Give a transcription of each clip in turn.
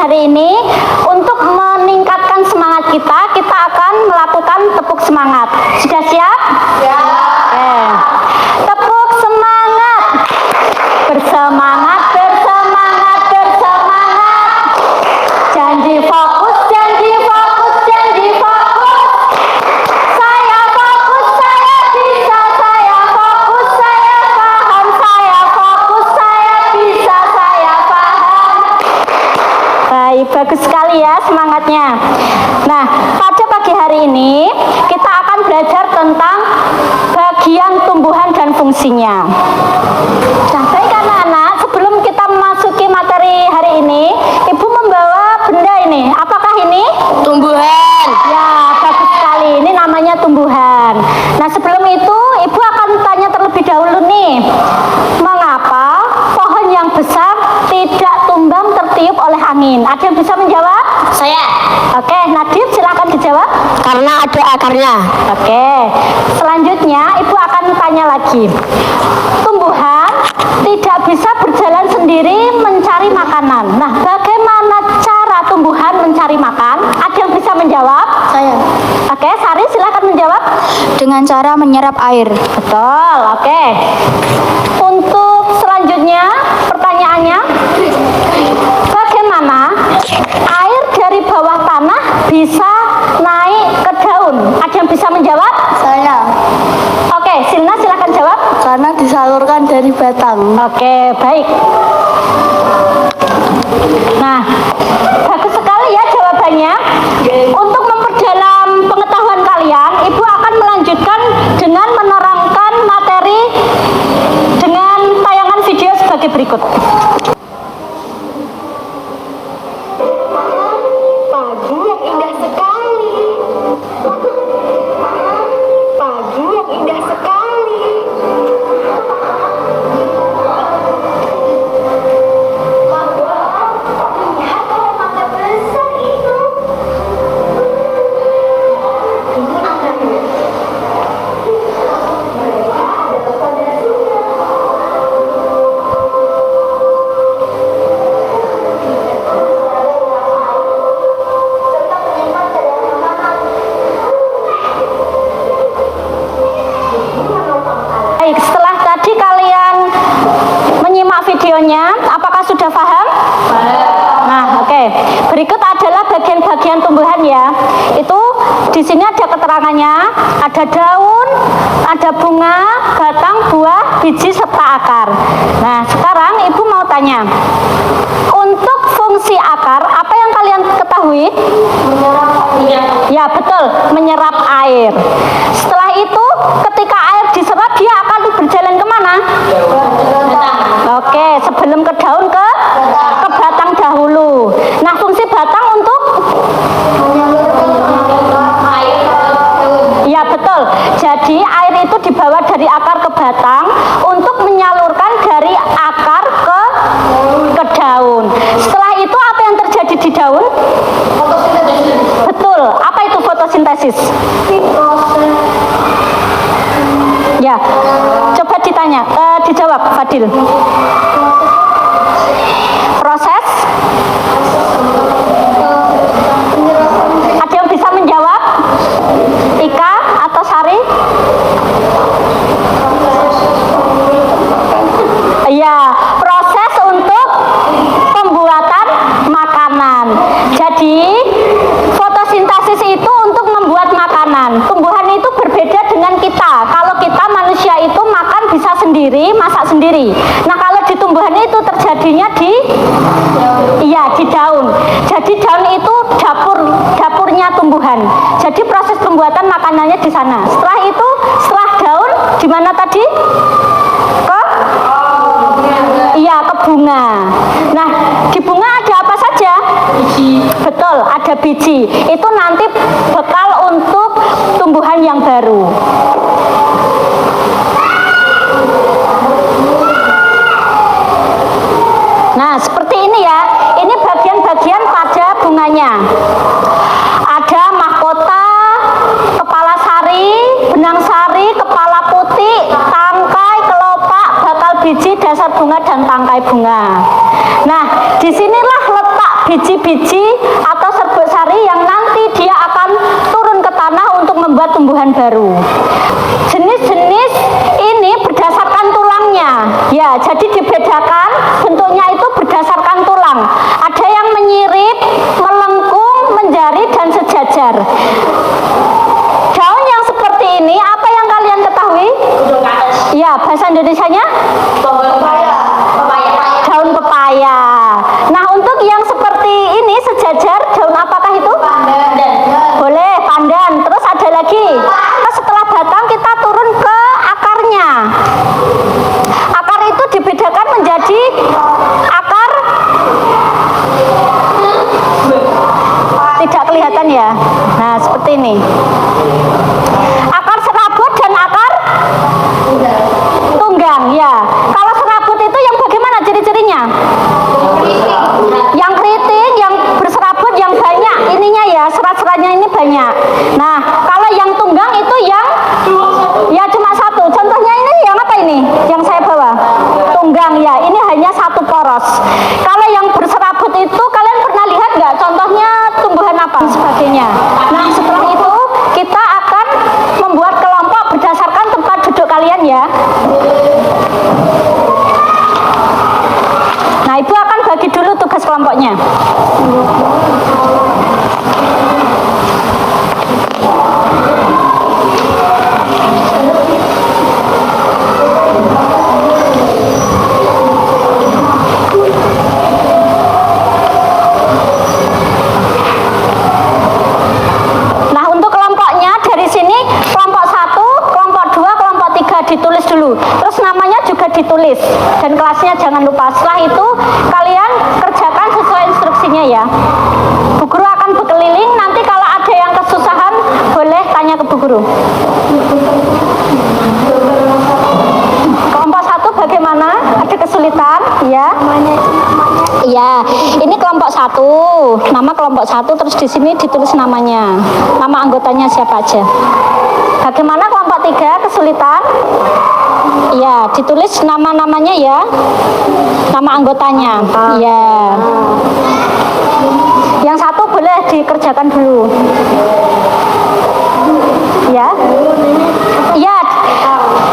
hari ini untuk meningkatkan semangat kita akan melakukan tepuk semangat. Sudah siap? Ya. Oke. Tepuk semangat. Bersemangat, bersemangat, bersemangat. Janji fokus, janji fokus, janji fokus. Saya fokus, saya bisa, saya fokus, saya paham, saya fokus, saya bisa, saya paham. Baik, bagus sekali ya semangatnya. Nah, pada pagi hari ini kita akan belajar tentang bagian tumbuhan dan fungsinya. Nah, baik anak-anak, sebelum kita memasuki materi hari ini, Ibu membawa benda ini. Apakah ini? Tumbuhan. Ya, bagus sekali. Ini namanya tumbuhan. Nah, sebelum itu Ibu akan tanya terlebih dahulu nih. Mengapa pohon yang besar tidak tumbang tertiup oleh angin? Ada yang bisa menjawab? Saya. Oke, Nadif silakan dijawab. Karena ada akarnya. Oke, selanjutnya Ibu akan tanya lagi. Tumbuhan tidak bisa berjalan sendiri mencari makanan. Nah, bagaimana cara tumbuhan mencari makan? Ada yang bisa menjawab? Saya. Oke, Sari silakan menjawab. Dengan cara menyerap air. Betul, oke. Untuk selanjutnya, pertanyaannya, bagaimana air dari bawah tanah bisa naik ke daun? Ada yang bisa menjawab? Saya. Oke, Silna silakan jawab. Karena disalurkan dari batang. Oke, baik. Nah, bagus sekali ya jawabannya. Untuk memperdalam pengetahuan kalian, Ibu akan melanjutkan dengan menerangkan materi dengan tayangan video sebagai berikut. Pagi yang indah sekali. Pagi yang indah sekali. Lihat kalau mata besar itu. Ini anaknya. Mereka adalah fondasinya. Tetap menyimpan cadangan makanan. Baik, setelah tadi kalian menyimak videonya, apakah sudah paham? Nah, oke. Berikut adalah bagian-bagian tumbuhan ya. Itu di sini ada keterangannya, ada daun, ada bunga, batang, buah, biji serta akar. Nah, sekarang Ibu mau tanya. Untuk fungsi akar, apa yang kalian ketahui? Ya, betul, menyerap air. Setelah itu, ketika air diserap, dia akan berjalan kemana? Oke, sebelum ke daun ke batang dahulu. Nah, fungsi batang untuk? Ya, betul. Jadi air itu dibawa dari akar ke batang untuk menyalurkan dari akar ke daun. Setelah itu apa yang terjadi di daun? Betul. Apa itu fotosintesis? Ya, coba ditanya, dijawab, Fadil. Proses? Ada yang bisa menjawab? Ika atau Sari? Ya, proses untuk pembuatan makanan. Jadi, fotosintesis itu untuk membuat makanan. Tumbuhan itu berbeda dengan kita. Kalau kita manusia itu makan bisa sendiri, masak sendiri. Nah, kalau di tumbuhan itu terjadinya di daun. Jadi daun itu dapurnya tumbuhan. Jadi proses pembuatan makanannya di sana. Setelah itu, setelah daun di mana tadi? Ke bunga. Nah, di bunga ada apa saja? Biji. Betul, ada biji. Itu nanti bekal untuk tumbuhan yang baru. Nah, seperti ini ya. Ini bagian-bagian pada bunganya. Ada mahkota, kepala sari, benang sari, kepala putih, tangkai, biji, dasar bunga, dan tangkai bunga. Nah, disinilah letak biji-biji atau serbuk sari yang nanti dia akan turun ke tanah untuk membuat tumbuhan baru. Jenis-jenis ini berdasarkan tulangnya. Ya, jadi dibedakan bentuknya itu berdasarkan tulang. Ada yang menyirip, melengkung, menjari, dan sejajar. Daun yang seperti ini, apa yang kalian ketahui? Ya, bahasa Indonesianya? Daun pepaya. Nah, untuk yang seperti ini sejajar, daun apakah itu? Boleh, pandan. Terus ada lagi. Terus setelah batang kita turun ke akarnya. Akar itu dibedakan menjadi akar tidak kelihatan ya. Nah, seperti ini. Akar serabut dan akar tunggang ya. Kalau serabut itu yang bagaimana ciri-cirinya? Yang keriting, yang berserabut, yang banyak ininya ya, serat-seratnya ini banyak. Nah, kalau yang tunggang itu yang ya cuma satu. Contohnya ini yang apa ini? Yang saya bawa. Tunggang ya, ini hanya satu poros. Kalau yang berserabut itu kalian pernah lihat nggak? Contohnya tumbuhan apa? Sebagainya. Nah, setelah itu kita akan membuat kelompok berdasarkan tempat duduk kalian ya. Nah, Ibu akan bagi dulu tugas kelompoknya. Nah, untuk kelompoknya dari sini kelompok 1, kelompok 2, kelompok 3 ditulis dulu. Terus namanya juga ditulis dan kelasnya jangan lupa. Setelah itu kalian kerjakan sesuai instruksinya ya. Bu Guru akan berkeliling, nanti kalau ada yang kesusahan boleh tanya ke Bu Guru. Kelompok 1 bagaimana? Ada kesulitan? Ya. Iya, ini kelompok 1. Nama kelompok 1 terus di sini ditulis namanya. Nama anggotanya siapa aja. Bagaimana kelompok 3 kesulitan? Ya, ditulis nama-namanya ya. Nama anggotanya. Ya. Yang satu boleh dikerjakan dulu. Ya. Ya.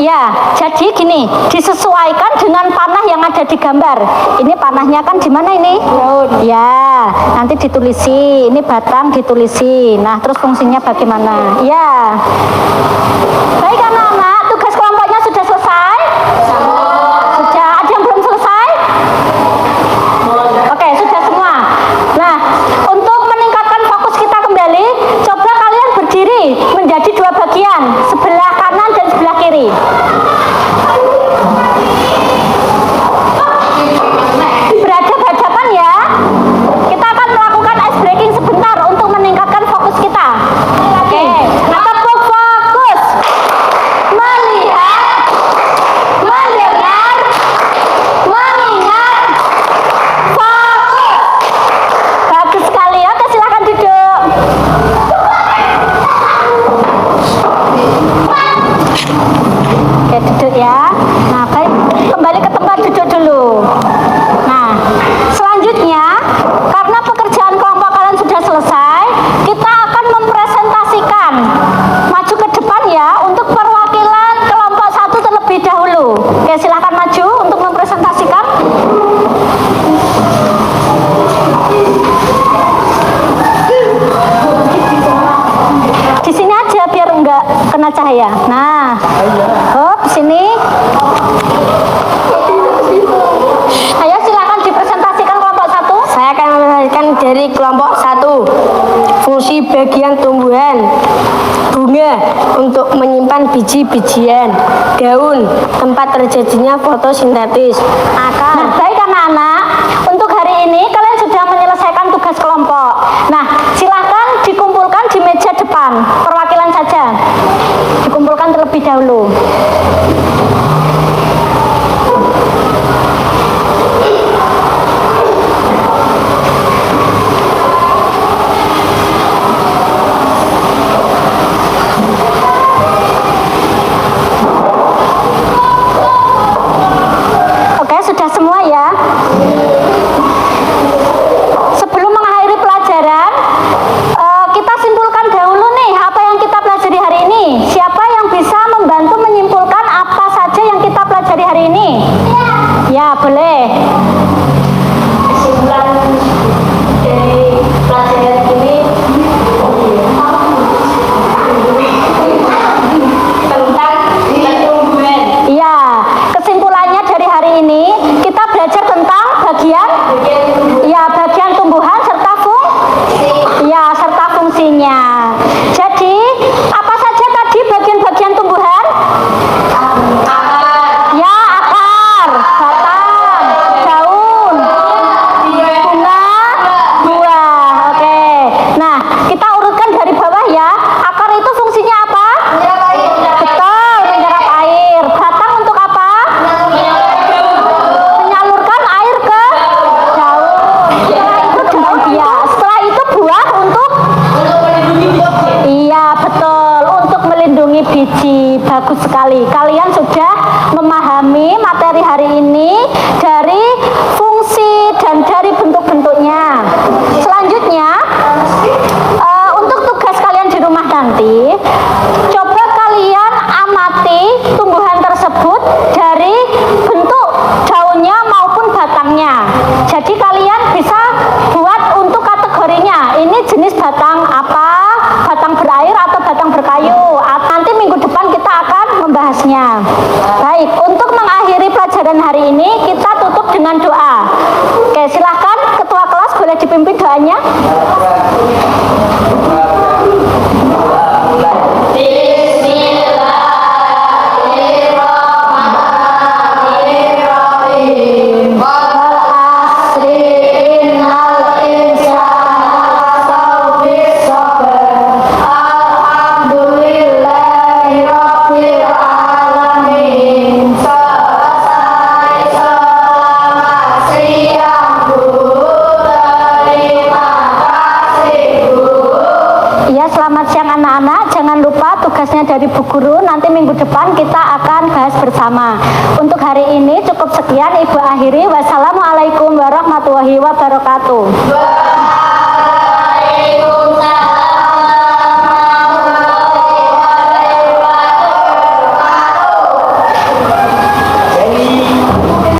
Ya, jadi gini, disesuaikan dengan panah yang ada di gambar. Ini panahnya kan di mana ini? Daun. Ya, nanti ditulisi. Ini batang ditulisi. Nah, terus fungsinya bagaimana? Ya. Baik anak-anak, tugas kelompoknya sudah selesai? Sudah. Ada yang belum selesai? Oke, sudah semua. Nah, untuk meningkatkan fokus kita kembali, coba kalian berdiri menjadi 2 bagian, sebelah kanan dan sebelah kiri. Berhadap-hadapan ya. Kita akan melakukan ice breaking sebentar untuk meningkatkan fokus kita. Oke. Tepuk fokus. Melihat, mendengar, mengingat, fokus. Bagus sekali. Oke, silakan duduk. Oke, duduk ya. Nah, baik, kembali ke tempat duduk dulu. Nah, selanjutnya, karena pekerjaan kelompok kalian sudah selesai, kita akan mempresentasikan. Maju ke depan ya, untuk perwakilan kelompok 1 terlebih dahulu. Oke, silakan maju untuk mempresentasikan. Di sini aja biar enggak kena cahaya. Nah, hop, sini. Ayo silakan dipresentasikan kelompok 1. Saya akan mempresentasikan dari kelompok 1. Fungsi bagian tumbuhan. Bunga untuk menyimpan biji-bijian. Daun tempat terjadinya fotosintesis. Akar. Nah, baik anak-anak, untuk hari ini kalian sudah menyelesaikan tugas kelompok. Nah, silakan dikumpulkan di meja depan, perwakilan saja. Dikumpulkan terlebih dahulu. Oke, sudah semua ya. sekali. Kalian sudah memahami materi hari ini dari fungsi dan dari bentuk-bentuknya. Selanjutnya, untuk tugas kalian di rumah nanti, coba kalian amati tumbuhan tersebut dari bentuk daunnya maupun batangnya. Jadi kalian bisa buat untuk kategorinya. Ini jenis batang apa? Batang berair atau batang berkayu. Nanti minggu depan kita akan membahasnya. Baik, untuk mengakhiri pelajaran hari ini kita tutup dengan doa. Oke, silahkan ketua kelas boleh dipimpin doanya. Tugasnya dari Bu Guru, nanti minggu depan kita akan bahas bersama. Untuk hari ini cukup sekian, Ibu akhiri. Wassalamualaikum warahmatullahi wabarakatuh.